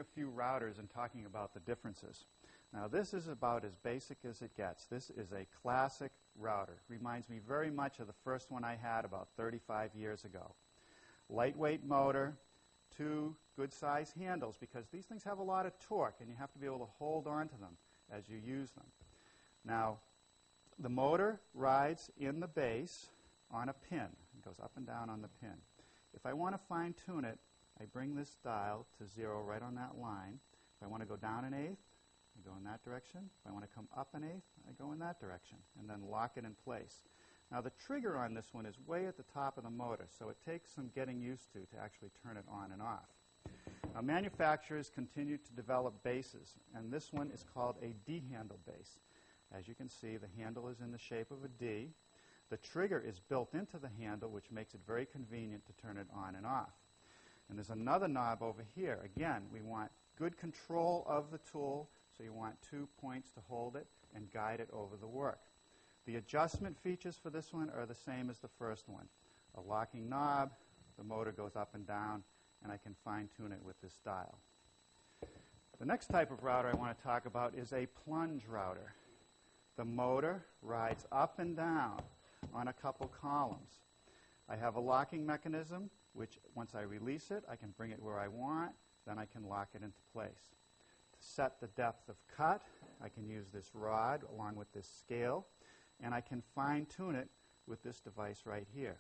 A few routers and talking about the differences. Now this is about as basic as it gets. This is a classic router. Reminds me very much of the first one I had about 35 years ago. Lightweight motor, two good size handles because these things have a lot of torque and you have to be able to hold on to them as you use them. Now the motor rides in the base on a pin. It goes up and down on the pin. If I want to fine tune it, I bring this dial to 0 right on that line. If I want to go down an eighth, I go in that direction. If I want to come up an eighth, I go in that direction, and then lock it in place. Now the trigger on this one is way at the top of the motor, so it takes some getting used to actually turn it on and off. Now manufacturers continue to develop bases, and this one is called a D-handle base. As you can see, the handle is in the shape of a D. The trigger is built into the handle, which makes it very convenient to turn it on and off. And there's another knob over here. Again, we want good control of the tool, so you want 2 points to hold it and guide it over the work. The adjustment features for this one are the same as the first one. A locking knob, the motor goes up and down, and I can fine-tune it with this dial. The next type of router I want to talk about is a plunge router. The motor rides up and down on a couple columns. I have a locking mechanism, which once I release it, I can bring it where I want, then I can lock it into place. To set the depth of cut, I can use this rod along with this scale, and I can fine-tune it with this device right here.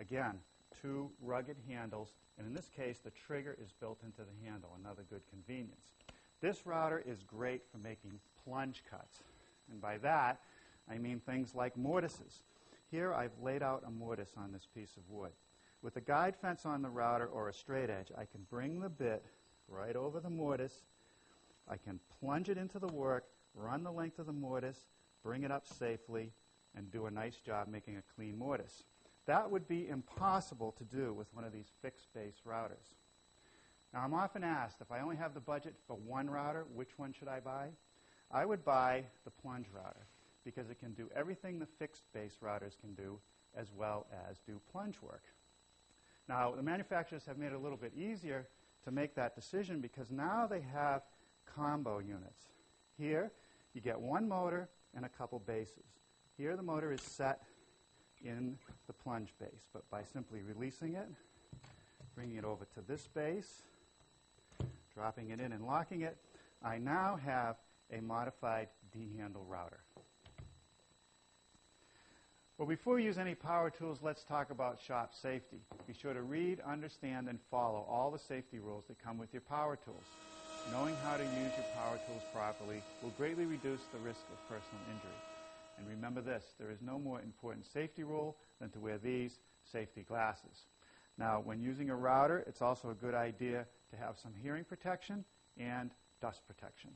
Again, two rugged handles, and in this case, the trigger is built into the handle, another good convenience. This router is great for making plunge cuts, and by that, I mean things like mortises. Here, I've laid out a mortise on this piece of wood. With a guide fence on the router or a straight edge, I can bring the bit right over the mortise. I can plunge it into the work, run the length of the mortise, bring it up safely, and do a nice job making a clean mortise. That would be impossible to do with one of these fixed base routers. Now, I'm often asked, if I only have the budget for one router, which one should I buy? I would buy the plunge router because it can do everything the fixed base routers can do as well as do plunge work. Now, the manufacturers have made it a little bit easier to make that decision because now they have combo units. Here, you get one motor and a couple bases. Here, the motor is set in the plunge base, but by simply releasing it, bringing it over to this base, dropping it in and locking it, I now have a modified D-handle router. Well, before we use any power tools, let's talk about shop safety. Be sure to read, understand, and follow all the safety rules that come with your power tools. Knowing how to use your power tools properly will greatly reduce the risk of personal injury. And remember this, there is no more important safety rule than to wear these safety glasses. Now, when using a router, it's also a good idea to have some hearing protection and dust protection.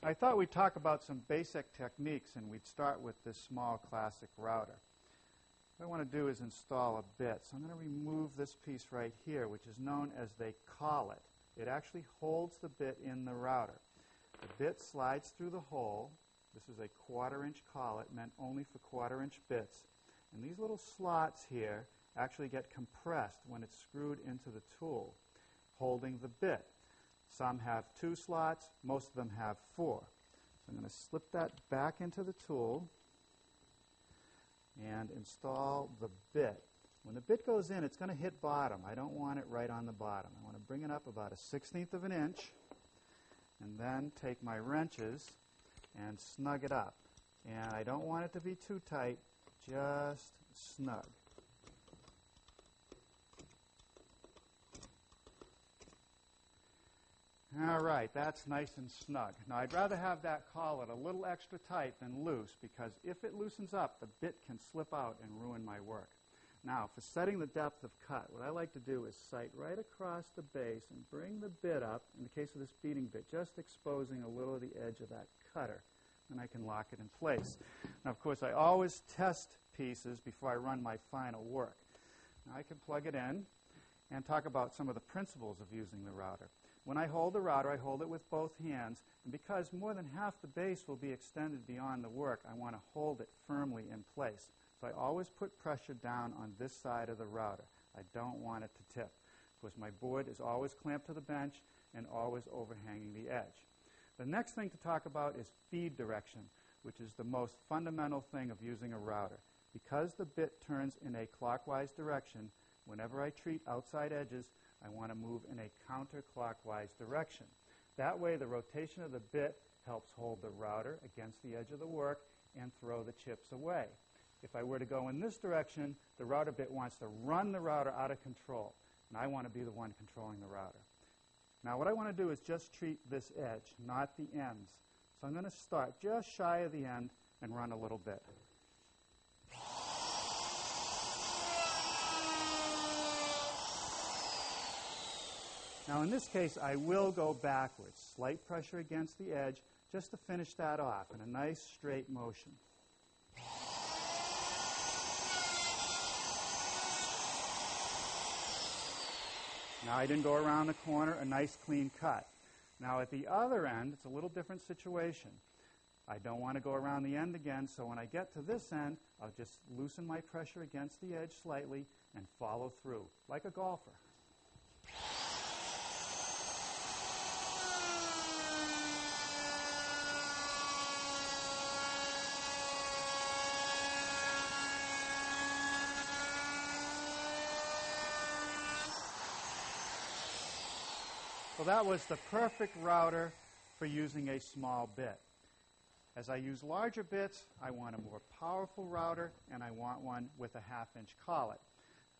I thought we'd talk about some basic techniques, and we'd start with this small classic router. What I want to do is install a bit. So I'm going to remove this piece right here, which is known as the collet. It actually holds the bit in the router. The bit slides through the hole. This is a 1/4-inch collet meant only for 1/4-inch bits. And these little slots here actually get compressed when it's screwed into the tool, holding the bit. Some have 2 slots, most of them have 4. So I'm going to slip that back into the tool and install the bit. When the bit goes in, it's going to hit bottom. I don't want it right on the bottom. I want to bring it up about 1/16 of an inch and then take my wrenches and snug it up. And I don't want it to be too tight, just snug. All right, that's nice and snug. Now, I'd rather have that collet a little extra tight than loose because if it loosens up, the bit can slip out and ruin my work. Now, for setting the depth of cut, what I like to do is sight right across the base and bring the bit up, in the case of this beading bit, just exposing a little of the edge of that cutter. And I can lock it in place. Now, of course, I always test pieces before I run my final work. Now, I can plug it in and talk about some of the principles of using the router. When I hold the router, I hold it with both hands, and because more than half the base will be extended beyond the work, I want to hold it firmly in place. So I always put pressure down on this side of the router. I don't want it to tip. Of course, my board is always clamped to the bench, and always overhanging the edge. The next thing to talk about is feed direction, which is the most fundamental thing of using a router. Because the bit turns in a clockwise direction, whenever I treat outside edges, I want to move in a counterclockwise direction. That way, the rotation of the bit helps hold the router against the edge of the work and throw the chips away. If I were to go in this direction, the router bit wants to run the router out of control, and I want to be the one controlling the router. Now, what I want to do is just treat this edge, not the ends. So I'm going to start just shy of the end and run a little bit. Now, in this case, I will go backwards. Slight pressure against the edge just to finish that off in a nice straight motion. Now, I didn't go around the corner, a nice clean cut. Now, at the other end, it's a little different situation. I don't want to go around the end again, so when I get to this end, I'll just loosen my pressure against the edge slightly and follow through, like a golfer. So that was the perfect router for using a small bit. As I use larger bits, I want a more powerful router, and I want one with a half-inch collet.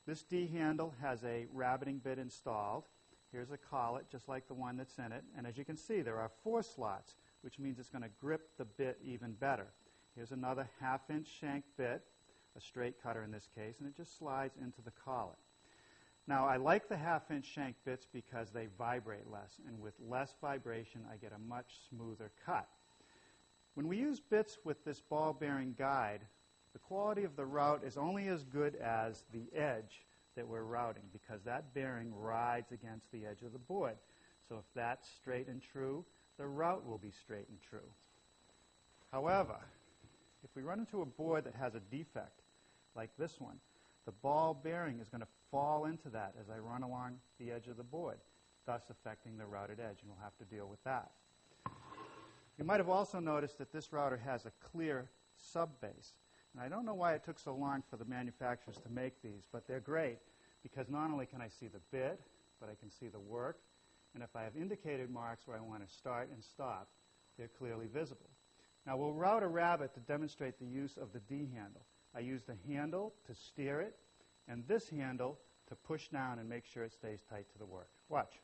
This D handle has a rabbiting bit installed. Here's a collet, just like the one that's in it. And as you can see, there are 4 slots, which means it's going to grip the bit even better. Here's another half-inch shank bit, a straight cutter in this case, and it just slides into the collet. Now, I like the half-inch shank bits because they vibrate less, and with less vibration, I get a much smoother cut. When we use bits with this ball-bearing guide, the quality of the route is only as good as the edge that we're routing, because that bearing rides against the edge of the board. So if that's straight and true, the route will be straight and true. However, if we run into a board that has a defect, like this one, the ball bearing is going to fall into that as I run along the edge of the board, thus affecting the routed edge, and we'll have to deal with that. You might have also noticed that this router has a clear sub-base. And I don't know why it took so long for the manufacturers to make these, but they're great because not only can I see the bit, but I can see the work. And if I have indicated marks where I want to start and stop, they're clearly visible. Now, we'll route a rabbit to demonstrate the use of the D handle. I use the handle to steer it, and this handle to push down and make sure it stays tight to the work. Watch.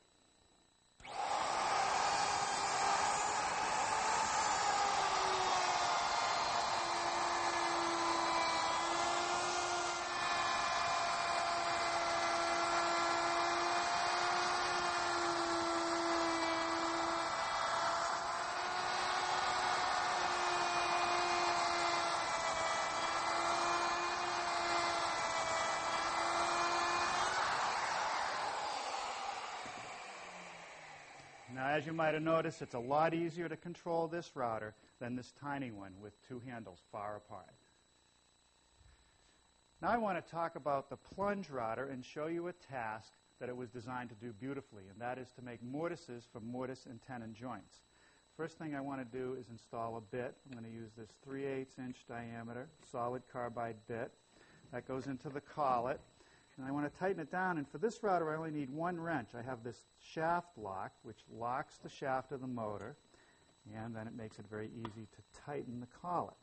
Now, as you might have noticed, it's a lot easier to control this router than this tiny one with 2 handles far apart. Now I want to talk about the plunge router and show you a task that it was designed to do beautifully, and that is to make mortises for mortise and tenon joints. First thing I want to do is install a bit. I'm going to use this 3/8-inch diameter solid carbide bit. That goes into the collet. And I want to tighten it down, and for this router I only need 1 wrench. I have this shaft lock, which locks the shaft of the motor, and then it makes it very easy to tighten the collet.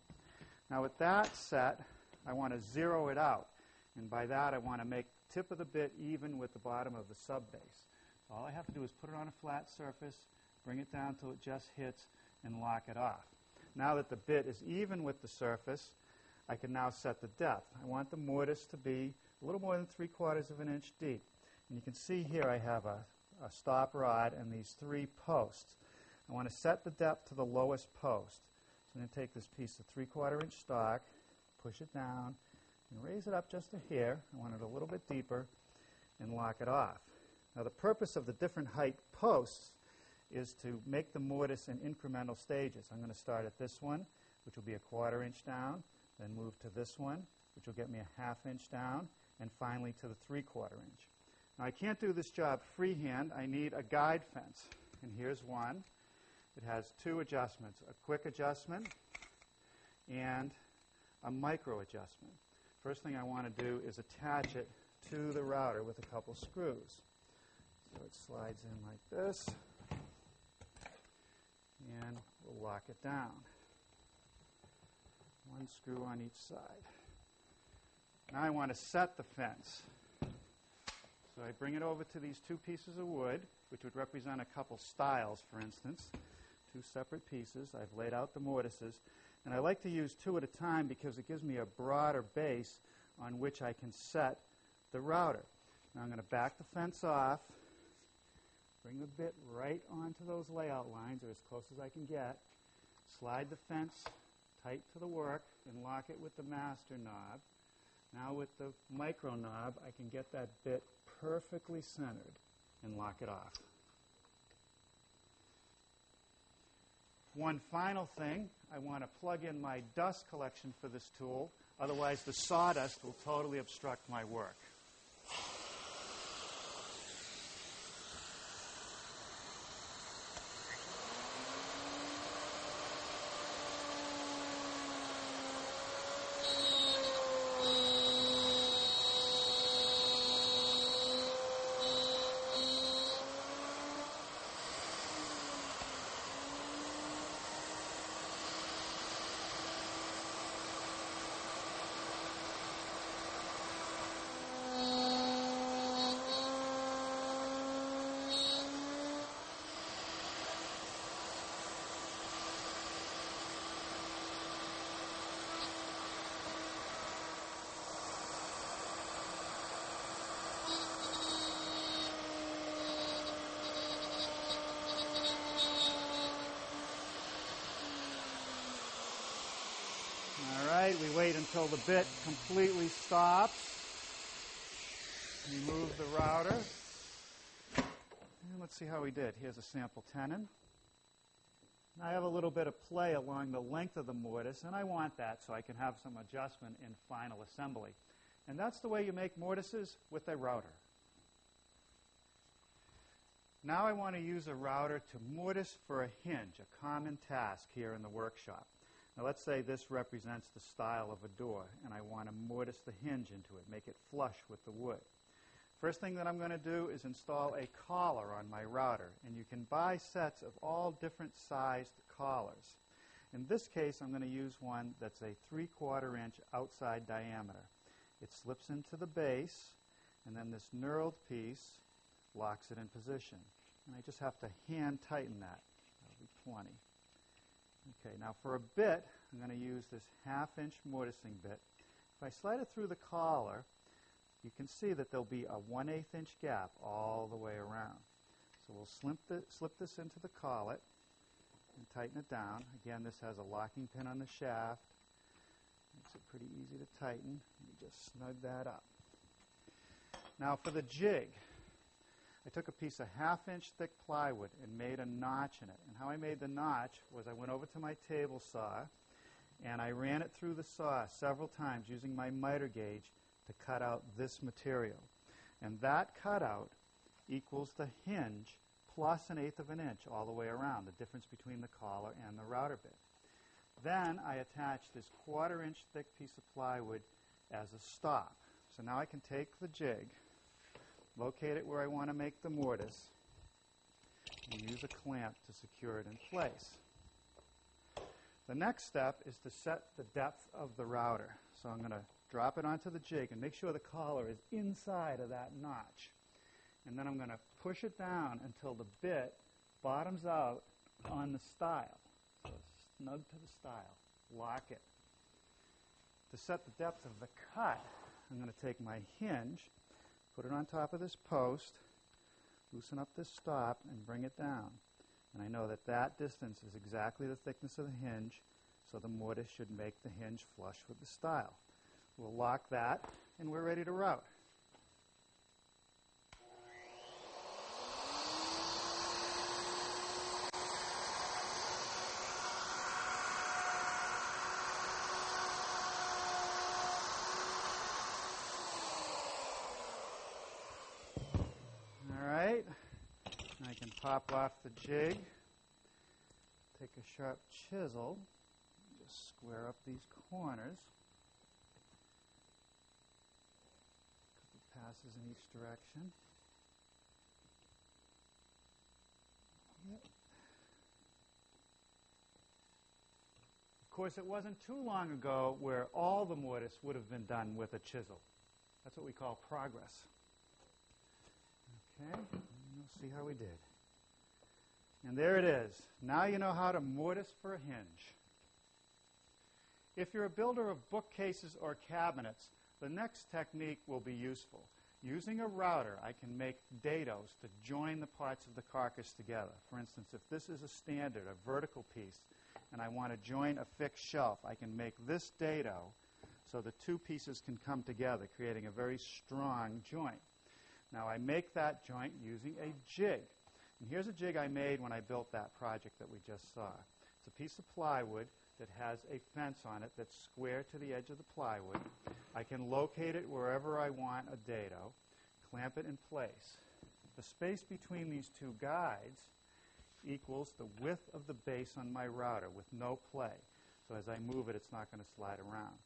Now with that set, I want to zero it out, and by that I want to make the tip of the bit even with the bottom of the sub-base. All I have to do is put it on a flat surface, bring it down till it just hits, and lock it off. Now that the bit is even with the surface, I can now set the depth. I want the mortise to be a little more than 3/4 of an inch deep. And you can see here I have a stop rod and these 3 posts. I want to set the depth to the lowest post. So I'm going to take this piece of 3/4-inch stock, push it down, and raise it up just a hair. I want it a little bit deeper, and lock it off. Now the purpose of the different height posts is to make the mortise in incremental stages. I'm going to start at this one, which will be a 1/4 inch down, then move to this one, which will get me a 1/2 inch down, and finally to the 3/4 inch. Now, I can't do this job freehand. I need a guide fence. And here's one. It has two adjustments, a quick adjustment and a micro adjustment. First thing I want to do is attach it to the router with a couple screws. So it slides in like this, and we'll lock it down. One screw on each side. Now I want to set the fence. So I bring it over to these two pieces of wood, which would represent a couple stiles, for instance. Two separate pieces. I've laid out the mortises. And I like to use two at a time because it gives me a broader base on which I can set the router. Now I'm going to back the fence off, bring the bit right onto those layout lines, or as close as I can get, slide the fence tight to the work, and lock it with the master knob. Now with the micro knob, I can get that bit perfectly centered and lock it off. One final thing, I want to plug in my dust collection for this tool, otherwise the sawdust will totally obstruct my work. We wait until the bit completely stops. Remove the router. And let's see how we did. Here's a sample tenon. I have a little bit of play along the length of the mortise, and I want that so I can have some adjustment in final assembly. And that's the way you make mortises with a router. Now I want to use a router to mortise for a hinge, a common task here in the workshop. Now let's say this represents the style of a door, and I want to mortise the hinge into it, make it flush with the wood. First thing that I'm going to do is install a collar on my router, and you can buy sets of all different sized collars. In this case, I'm going to use one that's a 3/4 inch outside diameter. It slips into the base, and then this knurled piece locks it in position. And I just have to hand tighten that. That'll be 20. Okay, now for a bit, I'm going to use this 1/2 inch mortising bit. If I slide it through the collar, you can see that there'll be a 1/8 inch gap all the way around. So we'll slip this into the collet and tighten it down. Again, this has a locking pin on the shaft. Makes it pretty easy to tighten. You just snug that up. Now for the jig, I took a piece of 1/2 inch thick plywood and made a notch in it. And how I made the notch was I went over to my table saw and I ran it through the saw several times using my miter gauge to cut out this material. And that cutout equals the hinge plus 1/8 of an inch all the way around, the difference between the collar and the router bit. Then I attached this 1/4 inch thick piece of plywood as a stop. So now I can take the jig, locate it where I want to make the mortise, and use a clamp to secure it in place. The next step is to set the depth of the router. So I'm going to drop it onto the jig and make sure the collar is inside of that notch. And then I'm going to push it down until the bit bottoms out on the stile. So snug to the stile. Lock it. To set the depth of the cut, I'm going to take my hinge, put it on top of this post, loosen up this stop, and bring it down. And I know that that distance is exactly the thickness of the hinge, so the mortise should make the hinge flush with the stile. We'll lock that, and we're ready to route. pop off the jig. Take a sharp chisel, just square up these corners. A couple passes in each direction. Yep. Of course, it wasn't too long ago where all the mortise would have been done with a chisel. That's what we call progress. Okay, we'll see how we did. And there it is. Now you know how to mortise for a hinge. If you're a builder of bookcases or cabinets, the next technique will be useful. Using a router, I can make dados to join the parts of the carcass together. For instance, if this is a standard, a vertical piece, and I want to join a fixed shelf, I can make this dado so the two pieces can come together, creating a very strong joint. Now I make that joint using a jig. And here's a jig I made when I built that project that we just saw. It's a piece of plywood that has a fence on it that's square to the edge of the plywood. I can locate it wherever I want a dado, clamp it in place. The space between these two guides equals the width of the base on my router with no play. So as I move it, it's not going to slide around.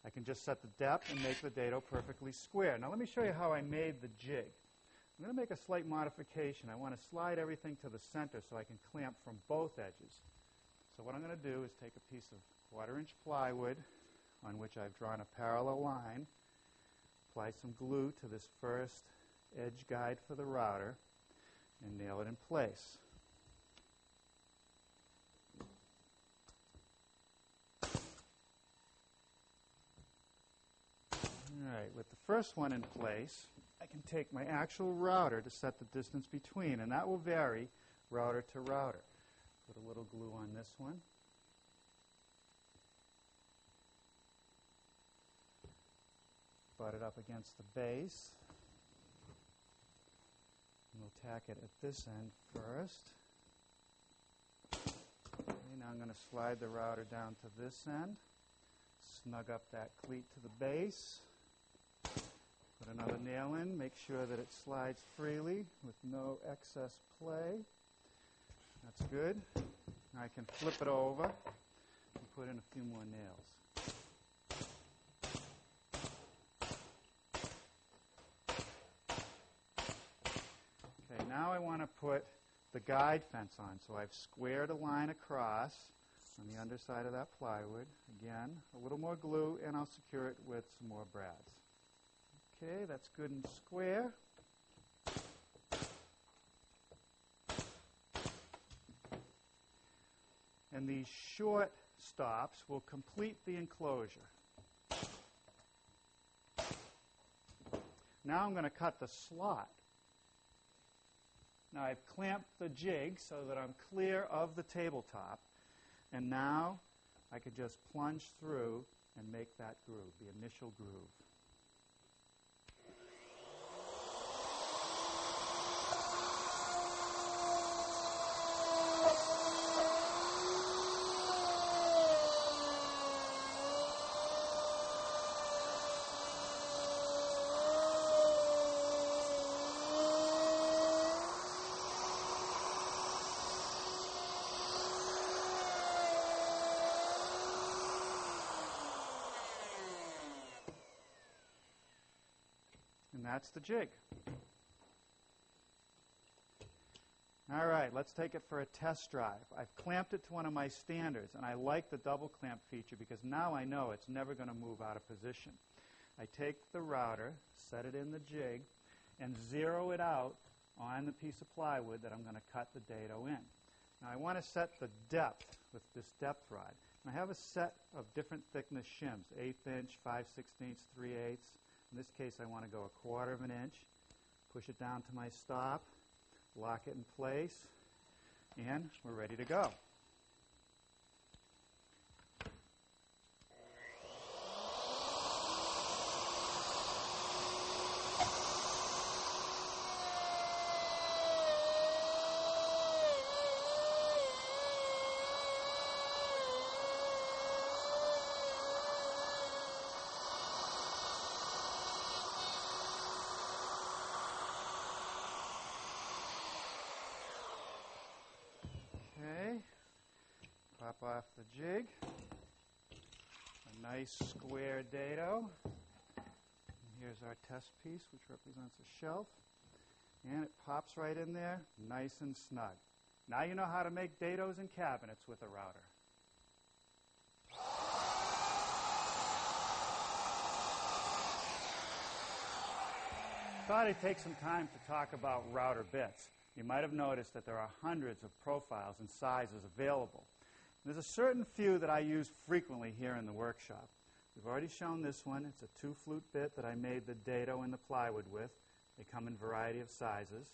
I can just set the depth and make the dado perfectly square. Now let me show you how I made the jig. I'm going to make a slight modification. I want to slide everything to the center so I can clamp from both edges. So what I'm going to do is take a piece of 1/4-inch plywood on which I've drawn a parallel line, apply some glue to this first edge guide for the router, and nail it in place. All right, with the first one in place, I can take my actual router to set the distance between, and that will vary router to router. Put a little glue on this one. Butt it up against the base. And we'll tack it at this end first. Okay, now I'm going to slide the router down to this end. Snug up that cleat to the base. Put another nail in. Make sure that it slides freely with no excess play. That's good. Now I can flip it over and put in a few more nails. Okay, now I want to put the guide fence on. So I've squared a line across on the underside of that plywood. Again, a little more glue, and I'll secure it with some more brads. Okay, that's good and square. And these short stops will complete the enclosure. Now I'm going to cut the slot. Now I've clamped the jig so that I'm clear of the tabletop, and now I could just plunge through and make that groove, the initial groove. And that's the jig. All right, let's take it for a test drive. I've clamped it to one of my standards, and I like the double clamp feature because now I know it's never going to move out of position. I take the router, set it in the jig, and zero it out on the piece of plywood that I'm going to cut the dado in. Now I want to set the depth with this depth rod. And I have a set of different thickness shims, 1/8 inch, 5/16, 3/8. In this case, I want to go 1/4 of an inch, push it down to my stop, lock it in place, and we're ready to go. Okay. Pop off the jig. A nice square dado. And here's our test piece, which represents a shelf. And it pops right in there, nice and snug. Now you know how to make dados and cabinets with a router. Thought I'd take some time to talk about router bits. You might have noticed that there are hundreds of profiles and sizes available. There's a certain few that I use frequently here in the workshop. We've already shown this one. It's a 2-flute bit that I made the dado and the plywood with. They come in a variety of sizes.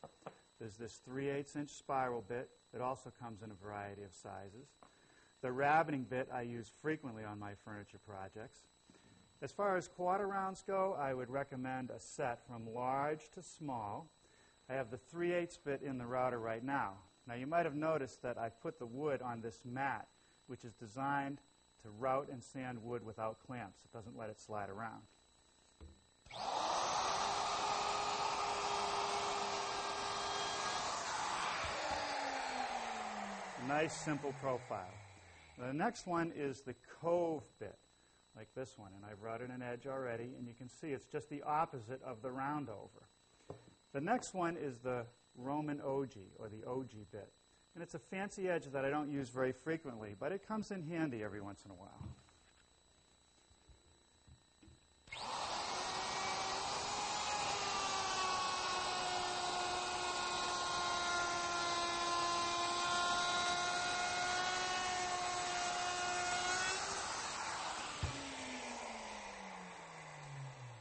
There's this 3/8-inch spiral bit that also comes in a variety of sizes. The rabbiting bit I use frequently on my furniture projects. As far as quarter rounds go, I would recommend a set from large to small. I have the 3/8 bit in the router right now. Now you might have noticed that I've put the wood on this mat, which is designed to route and sand wood without clamps. It doesn't let it slide around. Nice, simple profile. The next one is the cove bit, like this one. And I've routed an edge already, and you can see it's just the opposite of the round over. The next one is the Roman ogee, or the ogee bit. And it's a fancy edge that I don't use very frequently, but it comes in handy every once in a while.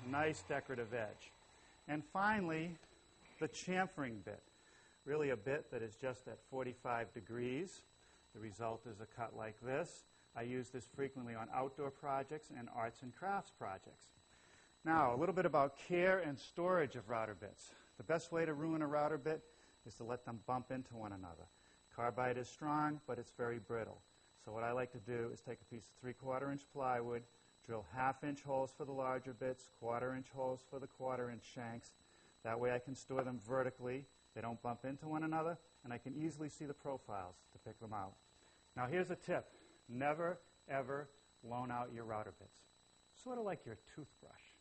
Nice decorative edge. And finally, the chamfering bit. Really a bit that is just at 45 degrees. The result is a cut like this. I use this frequently on outdoor projects and arts and crafts projects. Now, a little bit about care and storage of router bits. The best way to ruin a router bit is to let them bump into one another. Carbide is strong, but it's very brittle. So what I like to do is take a piece of 3/4-inch plywood, drill 1/2-inch holes for the larger bits, 1/4-inch holes for the 1/4-inch shanks. That way I can store them vertically. They don't bump into one another, and I can easily see the profiles to pick them out. Now here's a tip. Never, ever loan out your router bits. Sort of like your toothbrush.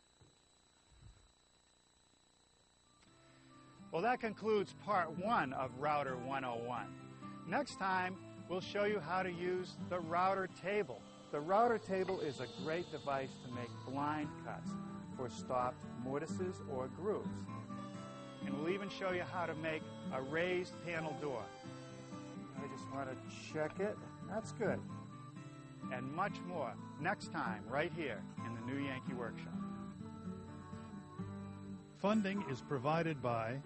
Well, that concludes part 1 of Router 101. Next time, we'll show you how to use the router table. The router table is a great device to make blind cuts for stopped mortises or grooves. And we'll even show you how to make a raised panel door. I just want to check it. That's good. And much more next time right here in the New Yankee Workshop. Funding is provided by